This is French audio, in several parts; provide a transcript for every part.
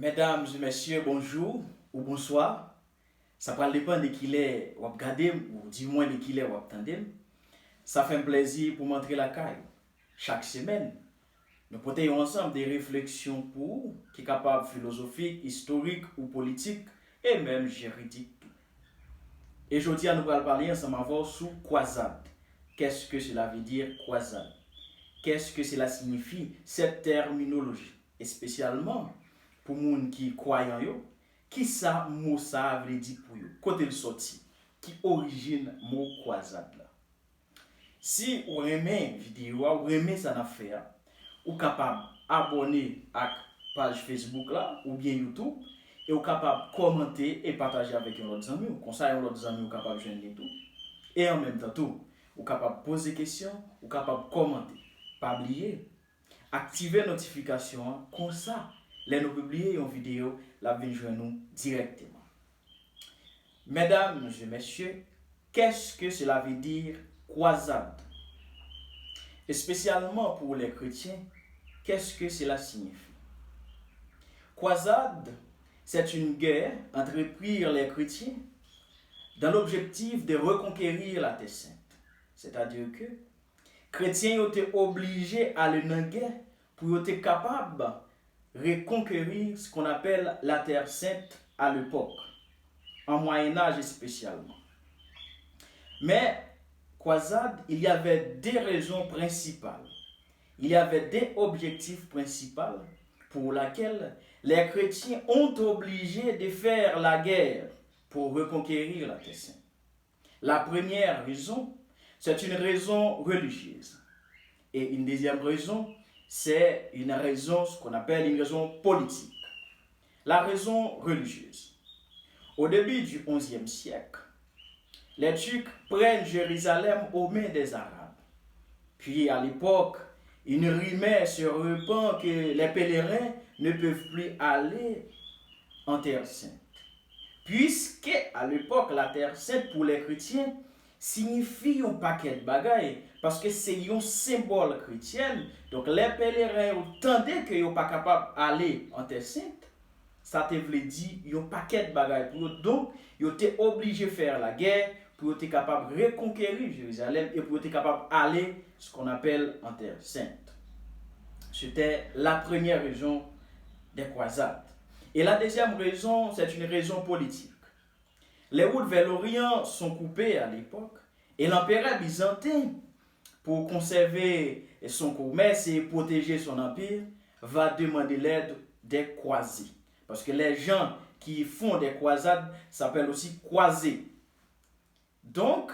Mesdames et messieurs, bonjour ou bonsoir. Ça va dépendre de qui est ou regarder ou du moins de qui est ou attendre. Ça fait un plaisir pour montrer la caille. Chaque semaine, nous portons ensemble des réflexions pour qui sont capables philosophiques, historiques ou politiques et même juridiques. Et aujourd'hui, nous allons parler ensemble avant sur croisade. Qu'est-ce que cela veut dire croisade? Qu'est-ce que cela signifie cette terminologie? Et spécialement pour les gens qui croyant yo, qui ça mot ça veut dire pour eux? Côté le sorti, qui origine mot croisade là. Si vous aimez vidéo, vous aimez ça affaire, vous capable abonner à page Facebook là ou bien YouTube et vous capable commenter et partager avec un autre ami, comme ça un autre ami capable de joindre tout. Et en même temps tout, vous capable poser des questions, vous capable commenter. Pas oublier, activer notification comme ça, les nous publier une vidéo, la vient joindre nous directement. Mesdames et messieurs, qu'est-ce que cela veut dire croisade? Et spécialement pour les chrétiens, qu'est-ce que cela signifie? Croisade, c'est une guerre entreprise les chrétiens dans l'objectif de reconquérir la Terre Sainte. C'est-à-dire que les chrétiens étaient obligés à aller dans la guerre pour être capables de reconquérir ce qu'on appelle la Terre Sainte à l'époque, en Moyen-Âge spécialement. Mais croisade, il y avait des raisons principales. Il y avait des objectifs principaux pour lesquels les chrétiens ont obligé de faire la guerre pour reconquérir la Terre Sainte. La première raison, c'est une raison religieuse. Et une deuxième raison, c'est une raison, ce qu'on appelle une raison politique. La raison religieuse. Au début du XIe siècle, les Turcs prennent Jérusalem aux mains des Arabes. Puis à l'époque, une rumeur se répand que les pèlerins ne peuvent plus aller en Terre Sainte. Puisque à l'époque, la Terre Sainte pour les chrétiens signifie un paquet de bagailles, parce que c'est un symbole chrétien. Donc les pèlerins entendaient qu'ils ne sont pas capables d'aller en Terre Sainte. Ça te veut dire un paquet de bagailles pour eux. Donc, ils étaient obligés de faire la guerre pour être capable de reconquérir Jérusalem et pour être capable d'aller ce qu'on appelle en Terre Sainte. C'était la première raison des croisades. Et la deuxième raison, c'est une raison politique. Les routes vers l'Orient sont coupées à l'époque et l'empereur byzantin, pour conserver son commerce et protéger son empire, va demander l'aide des croisés. Parce que les gens qui font des croisades s'appellent aussi croisés. Donc,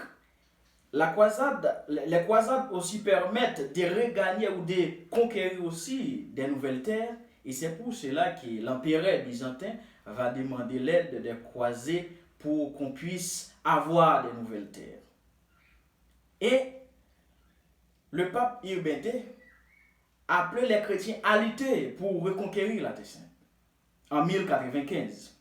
les croisades aussi permettent de regagner ou de conquérir aussi des nouvelles terres. Et c'est pour cela que l'empereur byzantin va demander l'aide des croisés pour qu'on puisse avoir des nouvelles terres. Et le pape Urbain II a appelé les chrétiens à lutter pour reconquérir la Terre Sainte en 1095.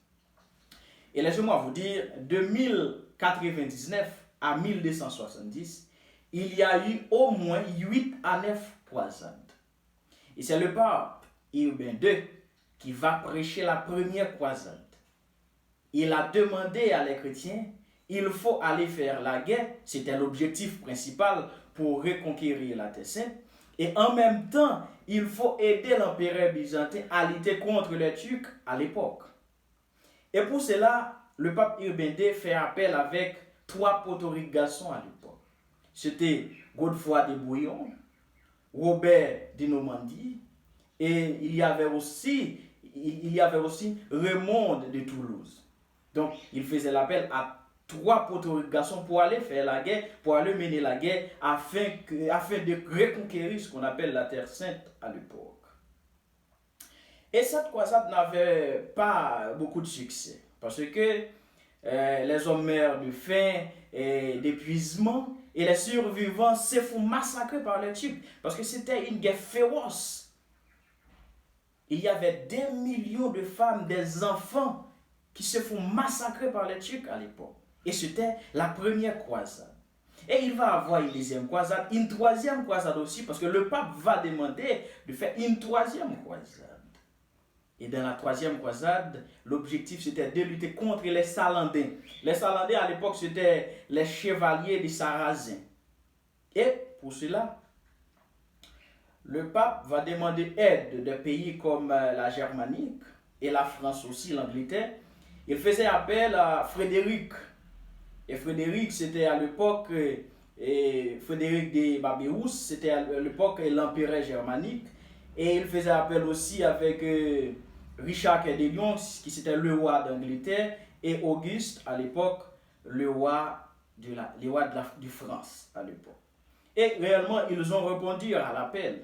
Et laissez-moi vous dire, de 1099 à 1270, il y a eu au moins 8 à 9 croisades. Et c'est le pape Urbain II qui va prêcher la première croisade. Il a demandé à les chrétiens, il faut aller faire la guerre, c'était l'objectif principal pour reconquérir la Terre Sainte. Et en même temps, il faut aider l'empereur byzantin à lutter contre les Turcs à l'époque. Et pour cela, le pape Urbain II fait appel avec 3 portoricains à l'époque. C'était Godefroy de Bouillon, Robert de Normandie, et il y avait aussi Raymond de Toulouse. Donc, il faisait l'appel à 3 portoricains pour aller faire la guerre, pour aller mener la guerre, afin de reconquérir ce qu'on appelle la Terre Sainte à l'époque. Et cette croisade n'avait pas beaucoup de succès, parce que les hommes meurent de faim et d'épuisement, et les survivants se font massacrer par les Turcs, parce que c'était une guerre féroce. Il y avait des millions de femmes, des enfants qui se font massacrer par les Turcs à l'époque. Et c'était la première croisade. Et il va avoir une deuxième croisade, une troisième croisade aussi, parce que le pape va demander de faire une troisième croisade. Et dans la troisième croisade, l'objectif c'était de lutter contre les Salandins. Les Salandins à l'époque c'était les chevaliers des Sarrasins. Et pour cela, le pape va demander aide de pays comme la Germanique et la France aussi, l'Angleterre. Il faisait appel à Frédéric. Et Frédéric, c'était à l'époque, Frédéric de Babéus, c'était à l'époque l'empereur germanique. Et il faisait appel aussi avec Richard Cœur de Lion, qui c'était le roi d'Angleterre, et Auguste, à l'époque, le roi de France, à l'époque. Et réellement, ils ont répondu à l'appel.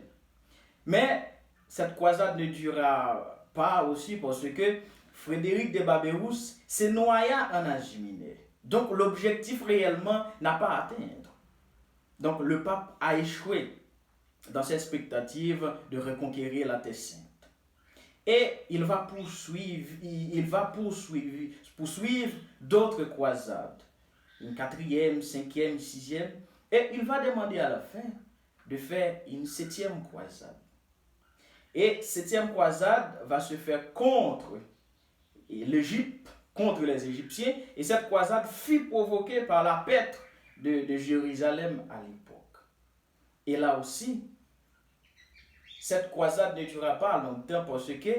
Mais cette croisade ne dura pas aussi parce que Frédéric de Babéus s'est noyé en Asie mineure. Donc l'objectif réellement n'a pas atteint. Donc le pape a échoué dans ses expectatives de reconquérir la Terre Sainte. Et il va poursuivre d'autres croisades. Une quatrième, cinquième, sixième. Et il va demander à la fin de faire une septième croisade. Et septième croisade va se faire contre l'Égypte, contre les Égyptiens. Et cette croisade fut provoquée par la perte de Jérusalem à l'époque. Et là aussi, cette croisade ne durera pas longtemps parce que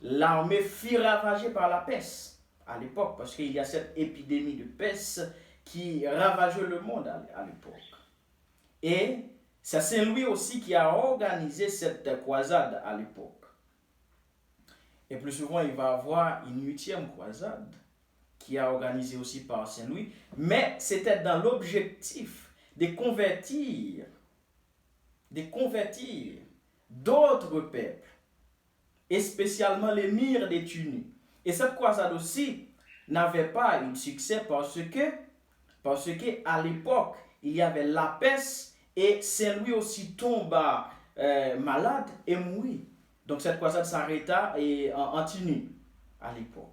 l'armée fut ravagée par la peste à l'époque. Parce qu'il y a cette épidémie de peste qui ravageait le monde à l'époque. Et c'est Saint-Louis aussi qui a organisé cette croisade à l'époque. Et plus souvent, il va y avoir une huitième croisade qui est organisée aussi par Saint-Louis. Mais c'était dans l'objectif de convertir d'autres peuples, et spécialement l'émir des Tunis. Et cette croisade aussi n'avait pas eu de succès parce que à l'époque, il y avait la peste. Et Saint-Louis aussi tomba malade et mourit. Donc cette croisade s'arrêta en Tunis à l'époque.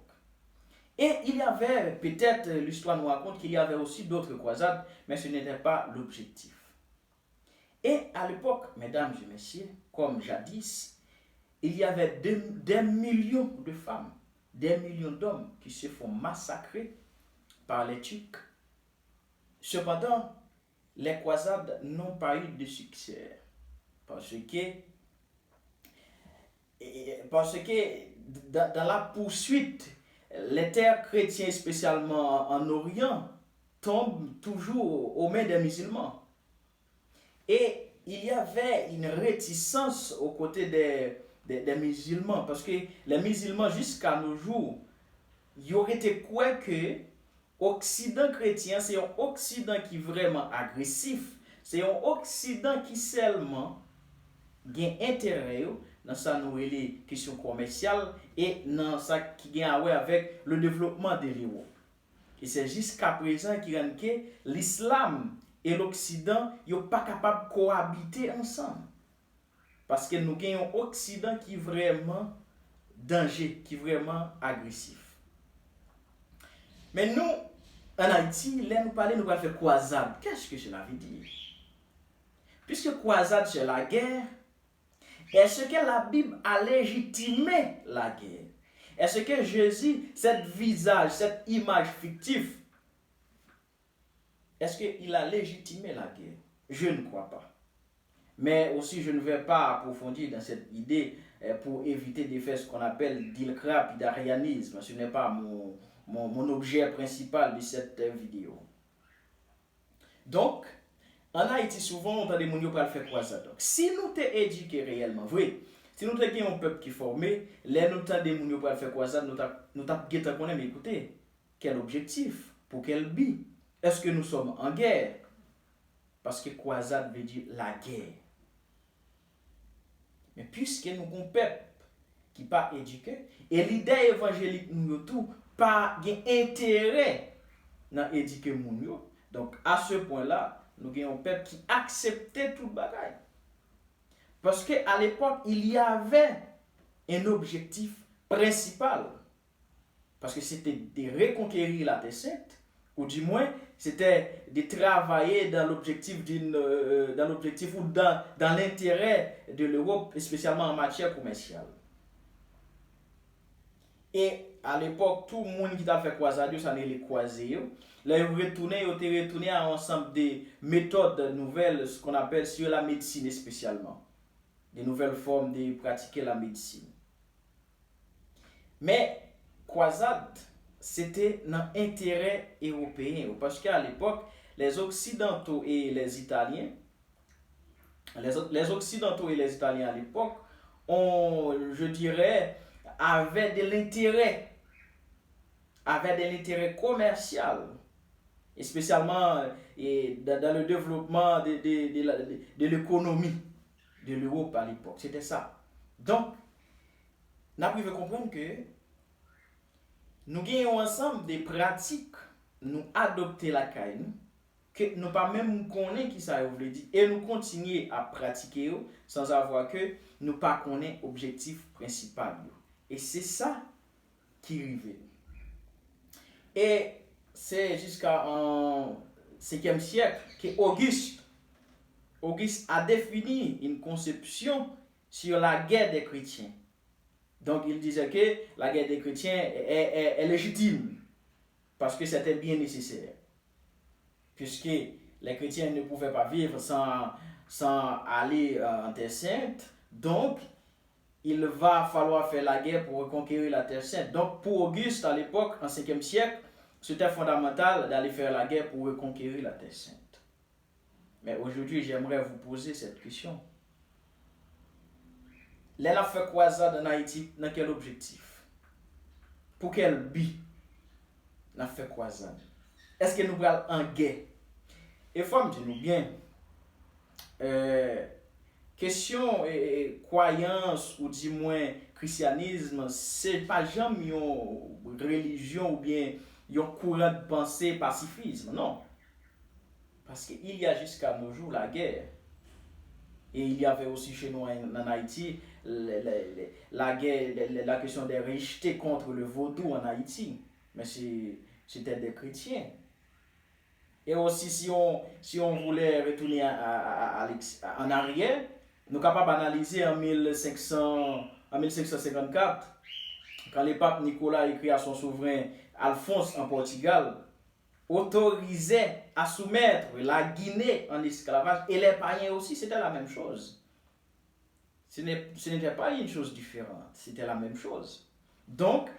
Et il y avait, peut-être l'histoire nous raconte qu'il y avait aussi d'autres croisades, mais ce n'était pas l'objectif. Et à l'époque, mesdames et messieurs, comme jadis, il y avait des millions de femmes, des millions d'hommes qui se font massacrer par les Turcs. Cependant, les croisades n'ont pas eu de succès parce que dans la poursuite, les terres chrétiennes, spécialement en Orient, tombent toujours aux mains des musulmans. Et il y avait une réticence aux côtés des musulmans parce que les musulmans, jusqu'à nos jours, ils auraient été quoi que Occident chrétien, c'est un Occident qui est vraiment agressif. C'est un Occident qui seulement a intérêt dans sa nouvelle question commerciale et dans ça qui a à voir avec le développement de l'Europe. Et c'est jusqu'à présent que l'islam et l'Occident ne sont pas capables de cohabiter ensemble. Parce que nous avons un Occident qui est vraiment danger, qui est vraiment agressif. Mais nous, en Haïti, là nous parlons, nous allons faire croisade. Qu'est-ce que cela veut dire? Puisque croisade c'est la guerre, est-ce que la Bible a légitimé la guerre? Est-ce que Jésus, cette visage, cette image fictive, est-ce qu'il a légitimé la guerre? Je ne crois pas. Mais aussi, je ne vais pas approfondir dans cette idée pour éviter de faire ce qu'on appelle d'ilcrap, d'arianisme. Ce n'est pas mon objet principal de cette vidéo. Donc, en Haïti, souvent, on entend des gens qui faire croisade. Donc, si nous t'es éduqués réellement, oui, si nous t'es un peuple qui est formé, là, nous t'en des gens qui faire croisade, nous t'as connaître, mais écoutez, quel objectif? Pour quel but? Est-ce que nous sommes en guerre? Parce que croisade veut dire la guerre. Mais puisque nous avons un peuple qui n'est pas éduqué, et l'idée évangélique nous tout pas intérêt dans éduquer moun. Donc à ce point-là, nous avons un peuple qui acceptait tout le bagage. Parce qu'à l'époque, il y avait un objectif principal. Parce que c'était de reconquérir la Terre Sainte, ou du moins, c'était de travailler dans l'objectif ou dans l'intérêt de l'Europe, spécialement en matière commerciale. Et à l'époque, tout le monde qui t'a fait croisade, ça n'est les croisés. Là, ils retourné à un ensemble de méthodes nouvelles, ce qu'on appelle sur la médecine spécialement. Des nouvelles formes de pratiquer la médecine. Mais, croisade, c'était dans l'intérêt européen. Parce qu'à l'époque, les Occidentaux et les Italiens, les Occidentaux et les Italiens à l'époque, je dirais, avaient de l'intérêt commercial, et spécialement dans le développement de l'économie de l'Europe à l'époque. C'était ça. Donc, nous pouvons comprendre que nous gagnons ensemble des pratiques, nous adopter la caille, que nous pas même connaître qui ça veut dire et nous continuer à pratiquer sans avoir que nous pas connaître objectif principal. Et c'est ça qui arrive. Et c'est jusqu'en 5e siècle que Auguste a défini une conception sur la guerre des chrétiens. Donc il disait que la guerre des chrétiens est légitime parce que c'était bien nécessaire. Puisque les chrétiens ne pouvaient pas vivre sans aller en Terre Sainte. Donc, il va falloir faire la guerre pour reconquérir la Terre Sainte. Donc, pour Auguste, à l'époque, en 5e siècle, c'était fondamental d'aller faire la guerre pour reconquérir la Terre Sainte. Mais aujourd'hui, j'aimerais vous poser cette question. L'elle a fait croisade en Haïti, dans quel objectif? Pour quel but n'a fait croisade? Est-ce que nous allons en guerre? Et faut me dire nous bien, question croyance ou du moins christianisme, c'est pas jamais une religion ou bien un courant de pensée pacifisme, non. Parce qu'il y a jusqu'à nos jours la guerre. Et il y avait aussi chez nous en Haïti la guerre, la question des rejetés contre le vaudou en Haïti. Mais c'était des chrétiens. Et aussi, si on voulait retourner en arrière, nous sommes capables d'analyser en 1554, quand le pape Nicolas écrit à son souverain Alphonse en Portugal, autorisait à soumettre la Guinée en esclavage, et les païens aussi, c'était la même chose. Ce n'était pas une chose différente, c'était la même chose. Donc,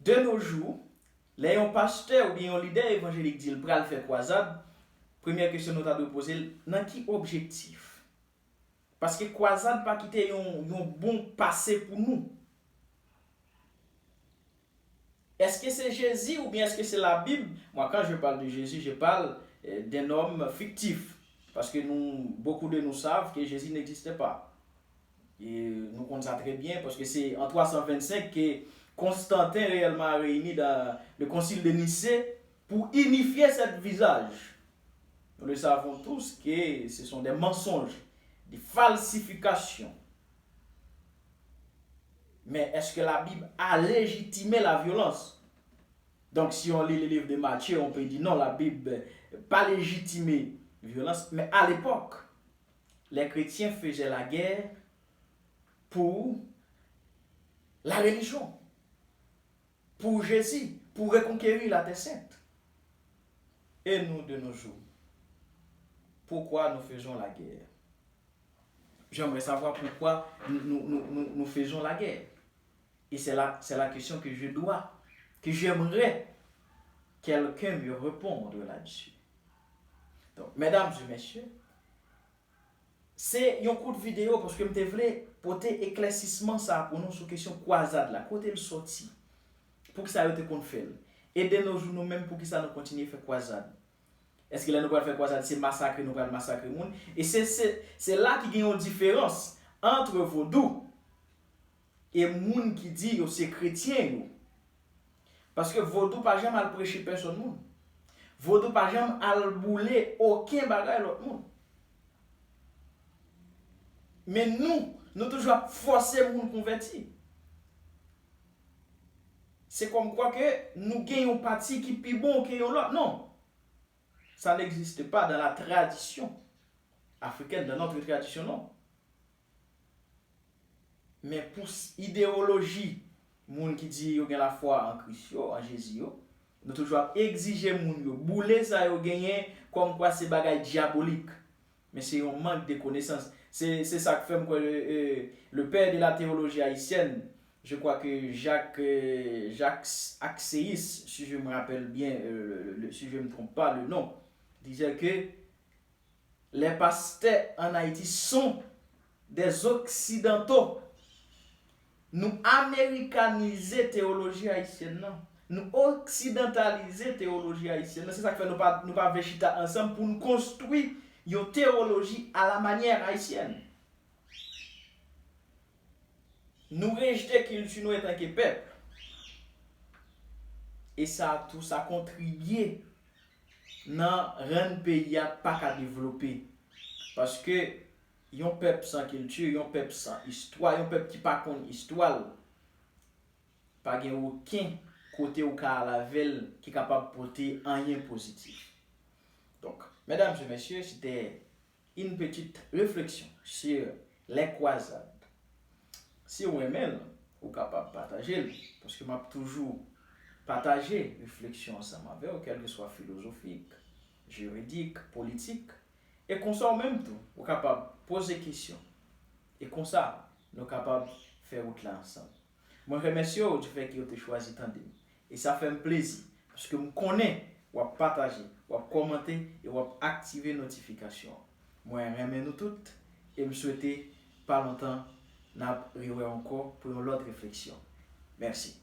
de nos jours, les pasteurs ou bien un leader évangélique dit le faire croisade, première question que nous avons poser, dans quel objectif? Parce que croisade pas quitter un bon passé pour nous. Est-ce que c'est Jésus ou bien est-ce que c'est la Bible? Moi, quand je parle de Jésus, je parle d'un homme fictif. Parce que beaucoup de nous savent que Jésus n'existait pas. Et nous connaissons ça très bien parce que c'est en 325 que Constantin réellement réuni dans le concile de Nicée pour unifier ce visage. Nous le savons tous que ce sont des mensonges, des falsifications. Mais est-ce que la Bible a légitimé la violence? Donc si on lit le livre de Matthieu, on peut dire non, la Bible n'a pas légitimé la violence. Mais à l'époque, les chrétiens faisaient la guerre pour la religion, pour Jésus, pour reconquérir la Terre Sainte. Et nous, de nos jours, pourquoi nous faisons la guerre? J'aimerais savoir pourquoi nous faisons la guerre. Et c'est la question que j'aimerais quelqu'un me réponde là-dessus. Donc, mesdames et messieurs, c'est un coup de vidéo parce que je voulais porter éclaircissement ça pour nous sur la question croisade là, côté le sorti, pour que ça ait été qu'on fait. Et de nos jours nous-mêmes pour que ça nous continue à faire croisade. Est-ce que là nous allons faire croisade, c'est massacre, nous allons massacrer le monde. Et c'est là qu'il y a une différence entre vaudou et moun qui dit que c'est chrétien. Parce que vaudou pas jamais à prêcher personne monde. Vaudou pas jamais à bouler aucun bagage l'autre monde. Mais nous toujours forcer moun convertir. C'est comme quoi que nous gagnons un parti qui est plus bon que l'autre. Non. Ça n'existe pas dans la tradition africaine, dans notre tradition, non. Mais pour idéologie moun qui dit yo gen la foi en Christ yo, en Jésus yo, nous toujours exiger moun yo boule ça yo gagné comme quoi c'est bagay diabolique. Mais c'est un manque de connaissances. C'est ça que fait le père de la théologie haïtienne, je crois que Jacques Axéis, si je me rappelle bien, si je ne me trompe pas le nom, disait que les pasteurs en Haïti sont des occidentaux. Nous américaniser théologie haïtienne, non. Nous occidentaliser théologie haïtienne. C'est ça que fait nous pas véchita ensemble pour nous construire une théologie à la manière haïtienne. Nous rejeter culture nous étant que peuple. Et ça tout ça contribue dans rendre pays pas qu'à développer. Parce que yon peuple sans culture, yon peuple sans histoire, yon peuple qui pas connaît histoire, pas gen aucun côté ou ka la veille qui est capable de porter rien positif. Donc, mesdames et messieurs, c'était une petite réflexion sur les croisades. Si vous aimez, vous êtes capable de partager, parce que m'a toujours partagé réflexion ensemble avec vous, quel que soit philosophique, juridique, politique, et qu'on soit en même temps, vous êtes capable de poser des questions. Et comme ça, nous sommes capables de faire route là ensemble. Je remercie du fait que vous avez choisi Tandem. Et ça fait un plaisir, parce que je connais, vous partager, vous commenter et vous activer les notifications. Moi, je remercie nous toutes et je souhaite pas longtemps, nous encore pour une autre réflexion. Merci.